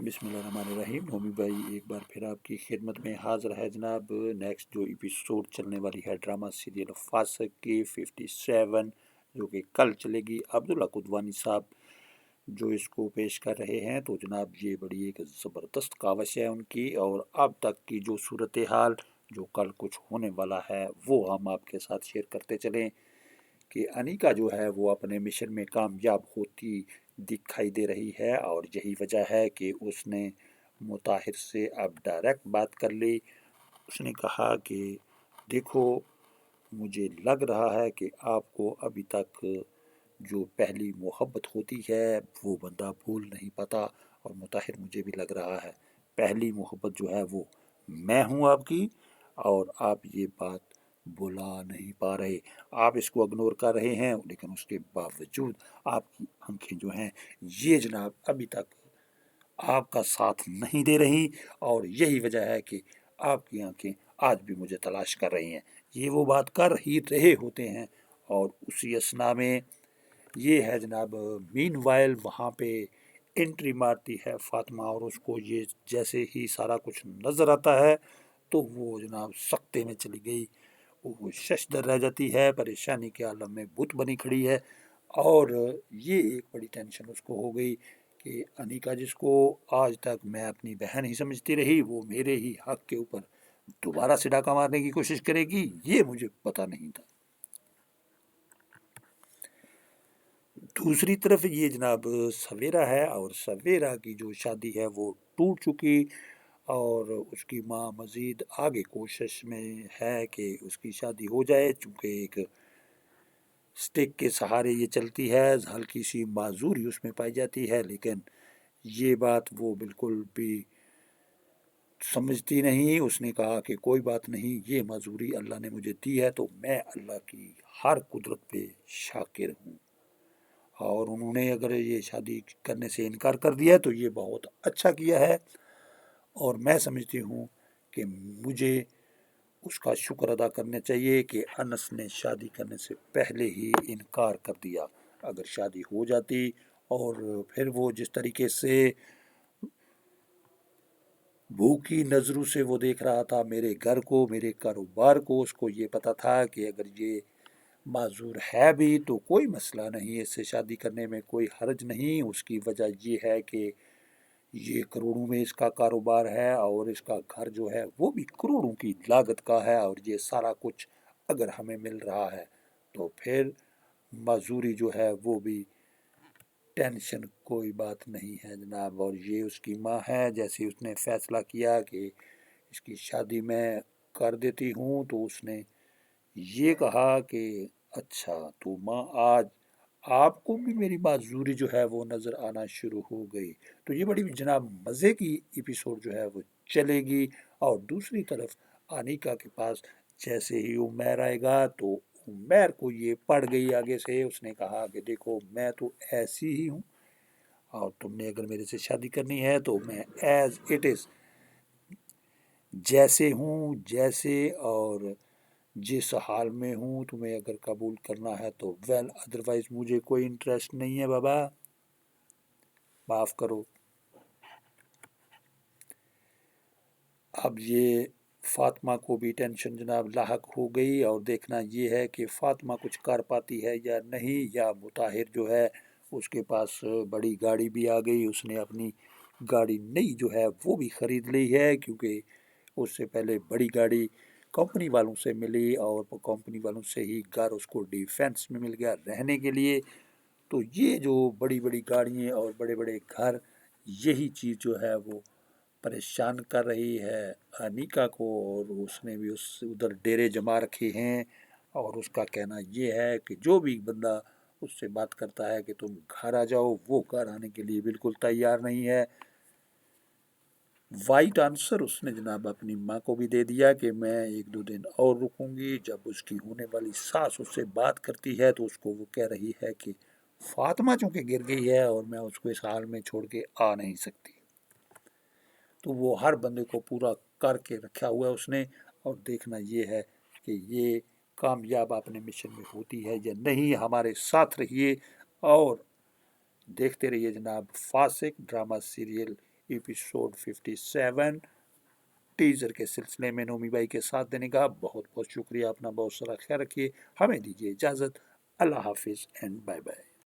बिस्मिल्लाहिर्रहमानिर्रहीम। नोमी भाई एक बार फिर आपकी खिदमत में हाज़िर है जनाब। नेक्स्ट जो एपिसोड चलने वाली है ड्रामा सीरियल फासक की 57, जो कि कल चलेगी। अब्दुल्ला कुदवानी साहब जो इसको पेश कर रहे हैं, तो जनाब ये बड़ी एक ज़बरदस्त कावश है उनकी, और अब तक की जो सूरत हाल जो कल कुछ होने वाला है वो हम आपके साथ शेयर करते चलें कि अनीका जो है वो अपने मिशन में कामयाब होती दिखाई दे रही है, और यही वजह है कि उसने मुताहिर से अब डायरेक्ट बात कर ली। उसने कहा कि देखो, मुझे लग रहा है कि आपको अभी तक जो पहली मोहब्बत होती है वो बंदा भूल नहीं पाता, और मुताहिर मुझे भी लग रहा है पहली मोहब्बत जो है वो मैं हूँ आपकी, और आप ये बात बुला नहीं पा रहे। आप इसको इग्नोर कर रहे हैं, लेकिन उसके बावजूद आपकी आंखें जो हैं ये जनाब अभी तक आपका साथ नहीं दे रही, और यही वजह है कि आपकी आंखें आज भी मुझे तलाश कर रही हैं। ये वो बात कर ही रहे होते हैं, और उसी असना में ये है जनाब। मीन वाइल वहाँ पे एंट्री मारती है फातिमा, और उसको ये जैसे ही सारा कुछ नज़र आता है तो वो जनाब सख्ते में चली गई। वो शशदर रह जाती है, परेशानी के आलम में बुत बनी खड़ी है, और ये एक बड़ी टेंशन उसको हो गई कि अनीका, जिसको आज तक मैं अपनी बहन ही समझती रही, वो मेरे ही हक के ऊपर दोबारा से डाका मारने की कोशिश करेगी, ये मुझे पता नहीं था। दूसरी तरफ ये जनाब सवेरा है, और सवेरा की जो शादी है वो टूट चुकी, और उसकी माँ मज़ीद आगे कोशिश में है कि उसकी शादी हो जाए, चूँकि एक स्टिक के सहारे ये चलती है, हल्की सी माजूरी उसमें पाई जाती है, लेकिन ये बात वो बिल्कुल भी समझती नहीं। उसने कहा कि कोई बात नहीं, ये माजूरी अल्लाह ने मुझे दी है, तो मैं अल्लाह की हर कुदरत पे शाकिर हूँ, और उन्होंने अगर ये शादी करने से इनकार कर दिया तो ये बहुत अच्छा किया है, और मैं समझती हूँ कि मुझे उसका शुक्र अदा करना चाहिए कि अनस ने शादी करने से पहले ही इनकार कर दिया। अगर शादी हो जाती, और फिर वो जिस तरीके से भूखी नज़रों से वो देख रहा था मेरे घर को, मेरे कारोबार को, उसको ये पता था कि अगर ये माजूर है भी तो कोई मसला नहीं, इससे शादी करने में कोई हर्ज नहीं। उसकी वजह ये है कि ये करोड़ों में इसका कारोबार है, और इसका घर जो है वो भी करोड़ों की लागत का है, और ये सारा कुछ अगर हमें मिल रहा है तो फिर मजूरी जो है वो भी टेंशन कोई बात नहीं है जनाब। और ये उसकी माँ है, जैसे उसने फैसला किया कि इसकी शादी मैं कर देती हूँ, तो उसने ये कहा कि अच्छा, तो माँ आज आपको भी मेरी माजूरी जो है वो नज़र आना शुरू हो गई। तो ये बड़ी जनाब मज़े की एपिसोड जो है वो चलेगी। और दूसरी तरफ अनीका के पास जैसे ही उमैर आएगा, तो उमैर को ये पड़ गई आगे से। उसने कहा कि देखो, मैं तो ऐसी ही हूँ, और तुमने अगर मेरे से शादी करनी है तो मैं एज इट इज़ जैसे हूँ, जैसे और जिस हाल में हूँ, तुम्हें अगर कबूल करना है तो वेल, अदरवाइज मुझे कोई इंटरेस्ट नहीं है बाबा, माफ़ करो। अब ये फातिमा को भी टेंशन जनाब लाहक हो गई, और देखना ये है कि फातिमा कुछ कर पाती है या नहीं, या मुताहिर जो है उसके पास बड़ी गाड़ी भी आ गई, उसने अपनी गाड़ी नई जो है वो भी ख़रीद ली है, क्योंकि उससे पहले बड़ी गाड़ी कंपनी वालों से मिली, और कंपनी वालों से ही घर उसको डिफेंस में मिल गया रहने के लिए। तो ये जो बड़ी बड़ी गाड़ियाँ और बड़े बड़े घर, यही चीज़ जो है वो परेशान कर रही है अनीका को, और उसने भी उस उधर डेरे जमा रखे हैं, और उसका कहना ये है कि जो भी बंदा उससे बात करता है कि तुम घर आ जाओ, वो घर आने के लिए बिल्कुल तैयार नहीं है। वाइट आंसर उसने जनाब अपनी माँ को भी दे दिया कि मैं एक दो दिन और रुकूंगी। जब उसकी होने वाली सास उससे बात करती है तो उसको वो कह रही है कि फातिमा चूंकि गिर गई है और मैं उसको इस हाल में छोड़ के आ नहीं सकती। तो वो हर बंदे को पूरा करके रखा हुआ है उसने, और देखना ये है कि ये कामयाब अपने मिशन में होती है या नहीं। हमारे साथ रहिए और देखते रहिए जनाब फासिक ड्रामा सीरियल ایپیسوڈ 57 ٹیزر کے سلسلے میں نومی بھائی کے ساتھ دینے کا بہت بہت شکریہ. اپنا بہت سارا خیال رکھیے. ہمیں دیجیے اجازت. اللہ حافظ اینڈ بائے بائے.